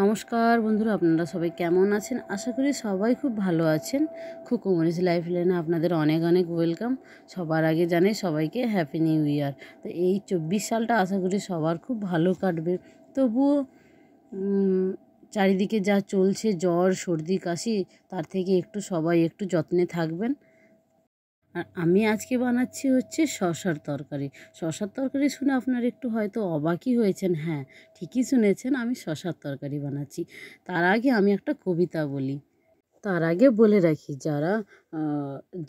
নমস্কার বন্ধুরা, আপনারা সবাই কেমন আছেন? আশা করি সবাই খুব ভালো আছেন। খুকু মনিজ লাইফ লাইনে আপনাদের অনেক অনেক ওয়েলকাম। সবার আগে জানাই সবাইকে হ্যাপি নিউ ইয়ার। তো এই 24 সালটা আশা করি সবার খুব ভালো কাটবে। তবুও চারিদিকে যা চলছে, জ্বর সর্দি কাশি, তার থেকে সবাই একটু যত্নে থাকবেন। আর আমি আজকে বানাচ্ছি হচ্ছে শসার তরকারি। শসার তরকারি শুনে আপনারা একটু হয়তো অবাকই হয়েছেন। হ্যাঁ, ঠিকই শুনেছেন, আমি শসার তরকারি বানাচ্ছি। তার আগে আমি একটা কবিতা বলি। তার আগে বলে রাখি, যারা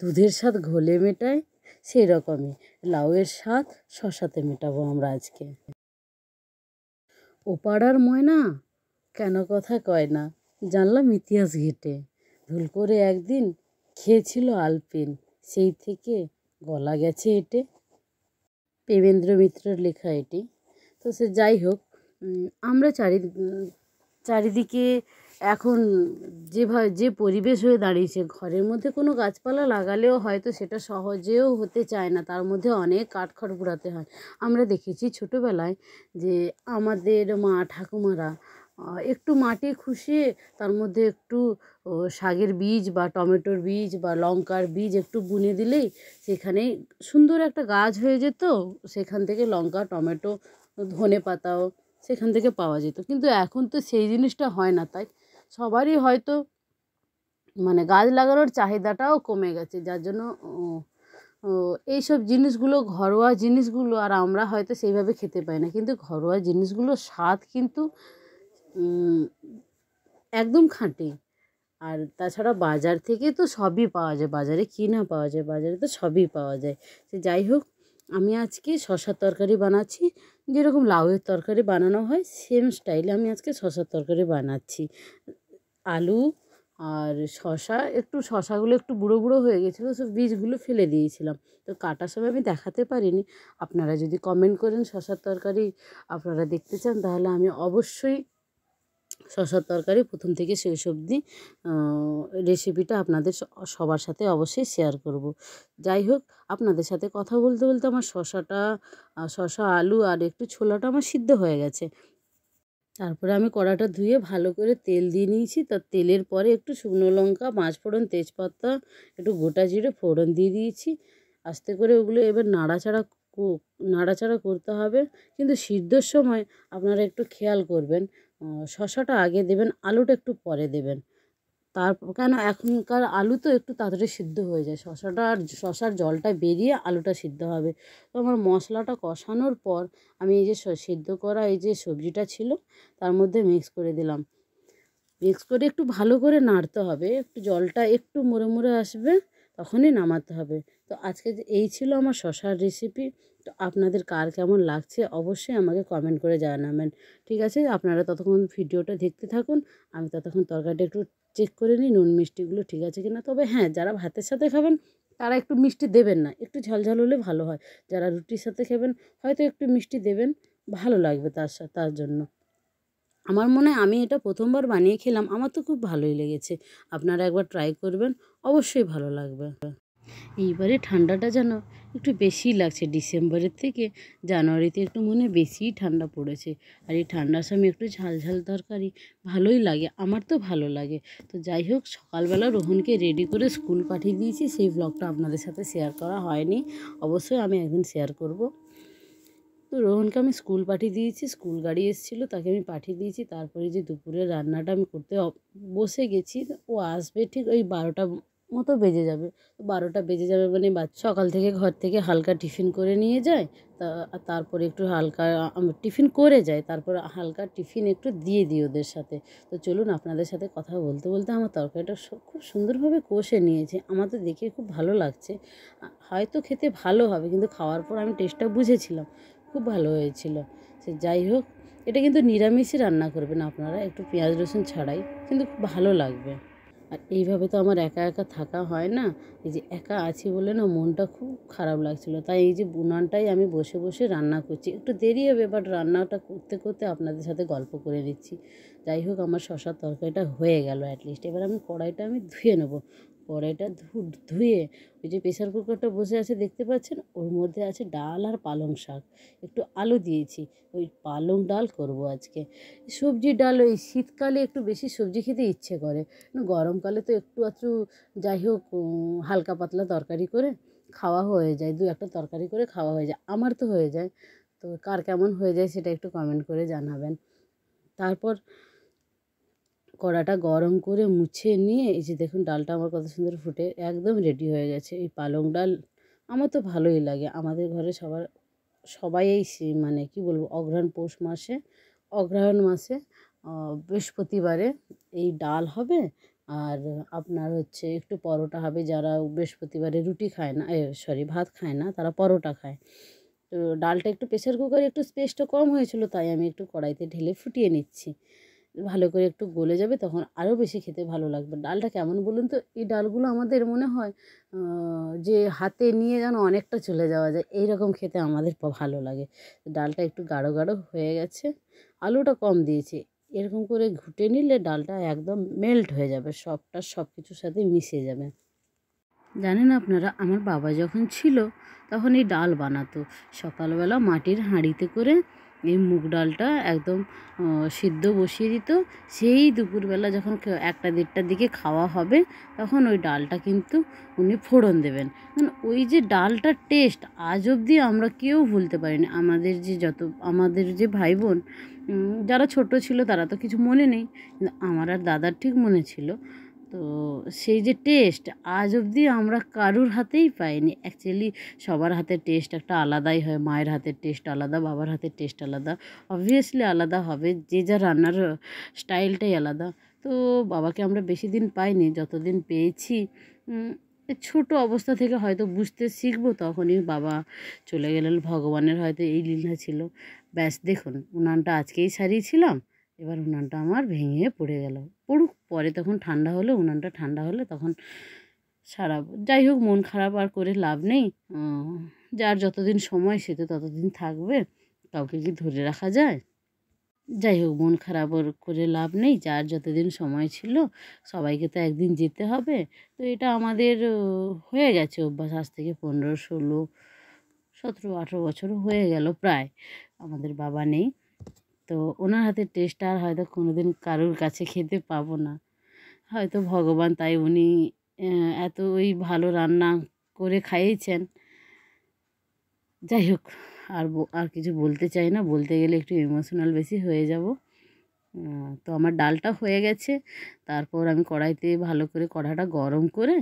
দুধের স্বাদ ঘোলে মেটায়, সেই রকমই লাউয়ের স্বাদ শসাতে মেটাবো আমরা আজকে। ও পাড়ার ময়না কেন কথা কয় না, জানলাম ইতিহাস ঘেঁটে। ভুল করে একদিন খেয়েছিল আলপিন, সেই থেকে গলা গেছে এঁটে। প্রেমেন্দ্র মিত্রের লেখা এটি। তো সে যাই হোক, আমরা চারিদিকে এখন যে পরিবেশ হয়ে দাঁড়িয়েছে, ঘরের মধ্যে কোনো গাছপালা লাগালেও হয়তো সেটা সহজেও হতে চায় না, তার মধ্যে অনেক কাঠখড় পোড়াতে হয়। আমরা দেখেছি ছোটোবেলায় যে আমাদের মা ঠাকুমারা একটু মাটি খুশিয়ে তার মধ্যে একটু শাকের বীজ বা টমেটোর বীজ বা লঙ্কার বীজ একটু বুনে দিলেই সেখানেই সুন্দর একটা গাছ হয়ে যেত। সেখান থেকে লঙ্কা, টমেটো, ধনেপাতাও সেখান থেকে পাওয়া যেত। কিন্তু এখন তো সেই জিনিসটা হয় না। তাই সবারই হয়তো গাছ লাগানোর চাহিদাটাও কমে গেছে, যার জন্য এইসব জিনিসগুলো, ঘরোয়া জিনিসগুলো আর আমরা হয়তো সেইভাবে খেতে পাই না। কিন্তু ঘরোয়া জিনিসগুলোর স্বাদ কিন্তু একদম খাঁটি। আর তাছাড়া বাজার থেকে তো সবই পাওয়া যায়, বাজারে কি না পাওয়া যায়, বাজারে তো সবই পাওয়া যায়। সে যাই হোক, আমি আজকে শসার তরকারি বানাচ্ছি। যেরকম লাউয়ের তরকারি বানানো হয় সেম স্টাইলে আমি আজকে শসার তরকারি বানাচ্ছি। আলু আর শসাগুলো একটু বুড়ো বুড়ো হয়ে গেছিলো, সব বীজগুলো ফেলে দিয়েছিলাম। তো কাটার সময় আমি দেখাতে পারিনি। আপনারা যদি কমেন্ট করেন শসার তরকারি আপনারা দেখতে চান, তাহলে আমি অবশ্যই শসার তরকারি প্রথম থেকে শেষ অবধি রেসিপিটা আপনাদের সবার সাথে অবশ্যই শেয়ার করব। যাই হোক, আপনাদের সাথে কথা বলতে বলতে আমার শসা, আলু আর একটু ছোলাটা আমার সিদ্ধ হয়ে গেছে। তারপরে আমি কড়াটা ধুয়ে ভালো করে তেল দিয়ে নিয়েছি। তার তেলের পরে একটু শুকনো লঙ্কা, পাঁচফোড়ন, তেজপাতা, একটু গোটা জিরে ফোড়ন দিয়ে দিয়েছি। আস্তে করে ওগুলো এবার নাড়াচাড়া করতে হবে। কিন্তু সিদ্ধর সময় আপনারা একটু খেয়াল করবেন, শসাটা আগে দেবেন, আলুটা একটু পরে দেবেন। কেন, এখনকার আলু তো একটু তাড়াতাড়ি সিদ্ধ হয়ে যায়, শসার জলটা বেরিয়ে আলুটা সিদ্ধ হবে। তো আমার মশলাটা কষানোর পর আমি এই যে সিদ্ধ করা এই যে সবজিটা ছিল তার মধ্যে মিক্স করে দিলাম। মিক্স করে একটু ভালো করে নাড়তে হবে, একটু জলটা একটু মুড়ে মুড়ে আসবে, তখনই নামাতে হবে। তো আজকে এই ছিল আমার শসার রেসিপি। তো আপনাদের কার কেমন লাগছে অবশ্যই আমাকে কমেন্ট করে জানাবেন। ঠিক আছে, আপনারা ততক্ষণ ভিডিওটা দেখতে থাকুন। আমি ততক্ষণ তরকারিটা একটু চেক করে নিই নুন মিষ্টিগুলো ঠিক আছে কিনা। তবে হ্যাঁ, যারা ভাতের সাথে খাবেন তারা একটু মিষ্টি দেবেন না, একটু ঝালঝাল হলে ভালো হয়। যারা রুটির সাথে খাবেন হয়তো একটু মিষ্টি দেবেন, ভালো লাগবে তার জন্য। আমার মনে হয় আমি এটা প্রথমবার বানিয়ে খেলাম, আমার তো খুব ভালোই লেগেছে। আপনারা একবার ট্রাই করবেন, অবশ্যই ভালো লাগবে। এইবারে ঠান্ডাটা যেন একটু বেশিই লাগছে, ডিসেম্বরের থেকে জানুয়ারিতে একটু মনে হয় বেশিই ঠান্ডা পড়েছে। আর এই ঠান্ডার সময় একটু ঝাল ঝাল তরকারি ভালোই লাগে, আমার তো ভালো লাগে। তো যাই হোক, সকালবেলা রোহনকে রেডি করে স্কুল পাঠিয়ে দিয়েছি, সেই ব্লগটা আপনাদের সাথে শেয়ার করা হয়নি, অবশ্যই আমি একদিন শেয়ার করব। তো রোহনকে আমি স্কুল পাঠিয়ে দিয়েছি, স্কুল গাড়ি এসেছিলো, তাকে আমি পাঠিয়ে দিয়েছি। তারপরে যে দুপুরের রান্নাটা আমি করতে বসে গেছি, ও আসবে ঠিক ওই 12টা মতো বেজে যাবে। 12টা বেজে যাবে মানে সকাল থেকে ঘর থেকে হালকা টিফিন করে নিয়ে যায়। তারপরে একটু হালকা টিফিন করে যায়, তারপর হালকা টিফিন একটু দিয়ে দিই ওদের সাথে। তো চলুন, আপনাদের সাথে কথা বলতে বলতে আমার তরকারিটা খুব সুন্দরভাবে কষে নিয়েছে, আমার তো দেখে খুব ভালো লাগছে। হয়তো খেতে ভালো হবে, কিন্তু খাওয়ার পর আমি টেস্টটা বুঝেছিলাম, খুব ভালো হয়েছিল। সে যাই হোক, এটা কিন্তু নিরামিষই রান্না করবেন আপনারা, একটু পেঁয়াজ রসুন ছাড়াই, কিন্তু খুব ভালো লাগবে। আর এইভাবে তো আমার একা একা থাকা হয় না, এই যে একা আছি বলে না মনটা খুব খারাপ লাগছিলো। তাই এই যে উনানটাই আমি বসে বসে রান্না করছি, একটু দেরি হবে, বাট রান্নাটা করতে করতে আপনাদের সাথে গল্প করে নিচ্ছি। যাই হোক, আমার শসার তরকারিটা হয়ে গেল অ্যাটলিস্ট। এবার কড়াইটা আমি ধুয়ে নেবো। কড়াইটা ধুয়ে ওই যে প্রেসার কুকারটা বসে আছে দেখতে পাচ্ছেন, ওর মধ্যে আছে ডাল আর পালং শাক, একটু আলু দিয়েছি। ওই পালং ডাল করব আজকে। সবজি ডাল ওই শীতকালে একটু বেশি সবজি খেতে ইচ্ছে করে, গরমকালে তো একটু আধটু যাই হোক হালকা পাতলা তরকারি করে খাওয়া হয়ে যায়, দু একটা তরকারি করে খাওয়া হয়ে যায়, আমার তো হয়ে যায়। তো কার কেমন হয়ে যায় সেটা একটু কমেন্ট করে জানাবেন। তারপর কড়াটা গরম করে মুছে নিয়ে এই যে দেখুন ডালটা আমার কত সুন্দর ফুটে একদম রেডি হয়ে গেছে। এই পালং ডাল আমার তো ভালোই লাগে, আমাদের ঘরে সবাই এই মানে কি বলবো অঘ্রাণ পৌষ মাসে, অগ্রহায়ণ মাসে বৃহস্পতিবারে এই ডাল হবে। আর আপনার হচ্ছে একটু পরোটা হবে, যারা বৃহস্পতিবারে রুটি খায় না, সরি ভাত খায় না, তারা পরোটা খায়। তো ডালটা একটু প্রেসার কুকারে একটু স্পেসটা কম হয়েছিল, তাই আমি একটু কড়াইতে ঢেলে ফুটিয়ে নিচ্ছি। ভালো করে একটু গলে যাবে, তখন আরও বেশি খেতে ভালো লাগবে। ডালটা কেমন বলুন তো, এই ডালগুলো আমাদের মনে হয় যে হাতে নিয়ে যেন অনেকটা চলে যাওয়া যায়, এই রকম খেতে আমাদের ভালো লাগে। ডালটা একটু গাঢ় গাঢ় হয়ে গেছে, আলুটা কম দিয়েছি। এরকম করে ঘুটে নিলে ডালটা একদম মেল্ট হয়ে যাবে, সব কিছুর সাথে মিশে যাবে। জানেন আপনারা, আমার বাবা যখন ছিল তখন এই ডাল বানাতো। সকালবেলা মাটির হাঁড়িতে করে এই মুগ ডালটা একদম সিদ্ধ বসিয়ে দিত। সেই দুপুরবেলা যখন 1টা-1:30টার দিকে খাওয়া হবে তখন ওই ডালটা কিন্তু উনি ফোড়ন দেবেন। মানে ওই যে ডালটার টেস্ট আজ অবধি আমরা কেউ ভুলতে পারিনি। আমাদের যে ভাই বোন যারা ছোট ছিল তারা তো কিছু মনে নেই, কিন্তু আমার আর দাদার ঠিক মনে ছিল। তো সেই যে টেস্ট আজ অবধি আমরা কারুর হাতেই পাইনি। অ্যাকচুয়ালি সবার হাতের টেস্ট একটা আলাদাই হয়, মায়ের হাতের টেস্ট আলাদা, বাবার হাতের টেস্ট আলাদা, অবভিয়াসলি আলাদা হবে, যে যার রান্নার স্টাইলটাই আলাদা। তো বাবাকে আমরা বেশি দিন পাইনি, যতদিন পেয়েছি ছোট অবস্থা থেকে হয়তো বুঝতে শিখবো, তখনই বাবা চলে গেলেন। ভগবানের হয়তো এই লীলা ছিল। ব্যাস দেখুন, উনানটা আজকেই সারিয়েছিলাম, এবার উনানটা আমার ভেঙে পড়ে গেল। পড়ুক, পরে তখন ঠান্ডা হলে, উনানটা ঠান্ডা হলে তখন সারাবো। যাই হোক, মন খারাপ আর করে লাভ নেই। যার যতদিন সময় সে তো ততদিন থাকবে, কাউকে কি ধরে রাখা যায়? যাই হোক, মন খারাপ আর করে লাভ নেই, যার যতদিন সময় ছিল সবাইকে তো একদিন যেতে হবে। তো এটা আমাদের হয়ে গেছে অভ্যাস, আজ থেকে 15, 16, 17, 18 বছরও হয়ে গেল প্রায় আমাদের বাবা নেই। তো ওনার হাতের টেস্ট আর হয়তো কোনোদিন কারোর কাছে খেতে পাবো না, হয়তো ভগবান তাই উনি এত ওই ভালো রান্না করে খাইয়েছেন। যাই হোক, আর কিছু বলতে চাই না, বলতে গেলে একটু ইমোশনাল বেশি হয়ে যাব। তো আমার ডালটা হয়ে গেছে। তারপর আমি কড়াইতে ভালো করে কড়াটা গরম করে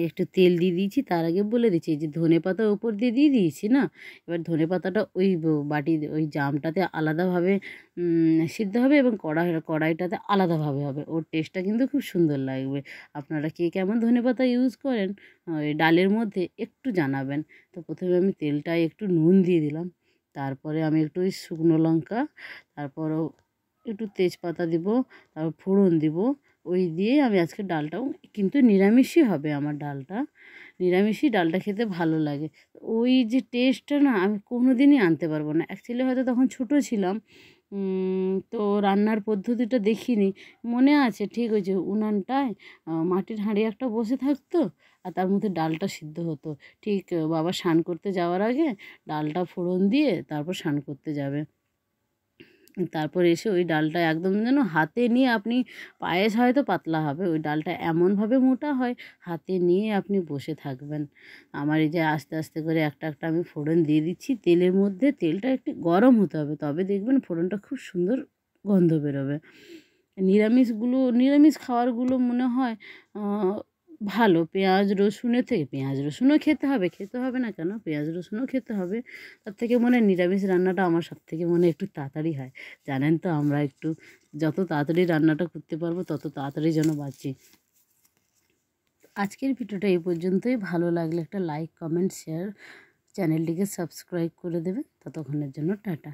একটু তেল দিয়ে দিয়েছি। তার আগে বলে দিচ্ছি, এই যে ধনেপাতা উপর দিয়ে দিয়েছি না, এবার ধনেপাতাটা ওই ওই জামটাতে আলাদাভাবে সিদ্ধ হবে, এবং কড়াইটাতে আলাদাভাবে হবে, ওর টেস্টটা কিন্তু খুব সুন্দর লাগবে। আপনারা কে কেমন ধনেপাতা ইউজ করেন ওই ডালের মধ্যে একটু জানাবেন। তো প্রথমে আমি তেলটায় একটু নুন দিয়ে দিলাম, তারপরে আমি একটু ওই শুকনো লঙ্কা, তারপরও একটু তেজপাতা দিব, তারপর ফোড়ন দিব। ওই দিয়ে আমি আজকে ডালটাও কিন্তু নিরামিষই হবে, আমার ডালটা নিরামিষই, ডালটা খেতে ভালো লাগে। ওই যে টেস্টটা না আমি কোনো দিনই আনতে পারবো না। অ্যাকচুয়ালি হয়তো তখন ছোটো ছিলাম, তো রান্নার পদ্ধতিটা দেখিনি। মনে আছে ঠিক ওই যে উনানটায় মাটির হাঁড়ি একটা বসে থাকতো, আর তার মধ্যে ডালটা সিদ্ধ হতো। ঠিক বাবা স্নান করতে যাওয়ার আগে ডালটা ফোড়ন দিয়ে তারপর স্নান করতে যাবে। তারপর এসে ওই ডালটা একদম যেন হাতে নিয়ে আপনি, পায়েস হয়তো পাতলা হবে, ওই ডালটা এমনভাবে মোটা হয় হাতে নিয়ে আপনি বসে থাকবেন। আমার এই যে আস্তে আস্তে করে একটা একটা আমি ফোড়ন দিয়ে দিচ্ছি তেলের মধ্যে, তেলটা একটু গরম হতে হবে, তবে দেখবেন ফোড়নটা খুব সুন্দর গন্ধ বেরোবে। নিরামিষ খাবারগুলো মনে হয় ভালো, পেঁয়াজ রসুনের থেকে, পেঁয়াজ রসুনও খেতে হবে না কেন, পেঁয়াজ রসুনও খেতে হবে। তার থেকে মনে হয় নিরামিষ রান্নাটা আমার সব থেকে মনে হয় একটু তাড়াতাড়ি হয়। জানেন তো, আমরা একটু যত তাড়াতাড়ি রান্নাটা করতে পারবো তত তাড়াতাড়ি যেন বাঁচি। আজকের ভিডিওটা এই পর্যন্তই। ভালো লাগলে একটা লাইক, কমেন্ট, শেয়ার, চ্যানেলটিকে সাবস্ক্রাইব করে দেবেন। ততক্ষণের জন্য টাটা।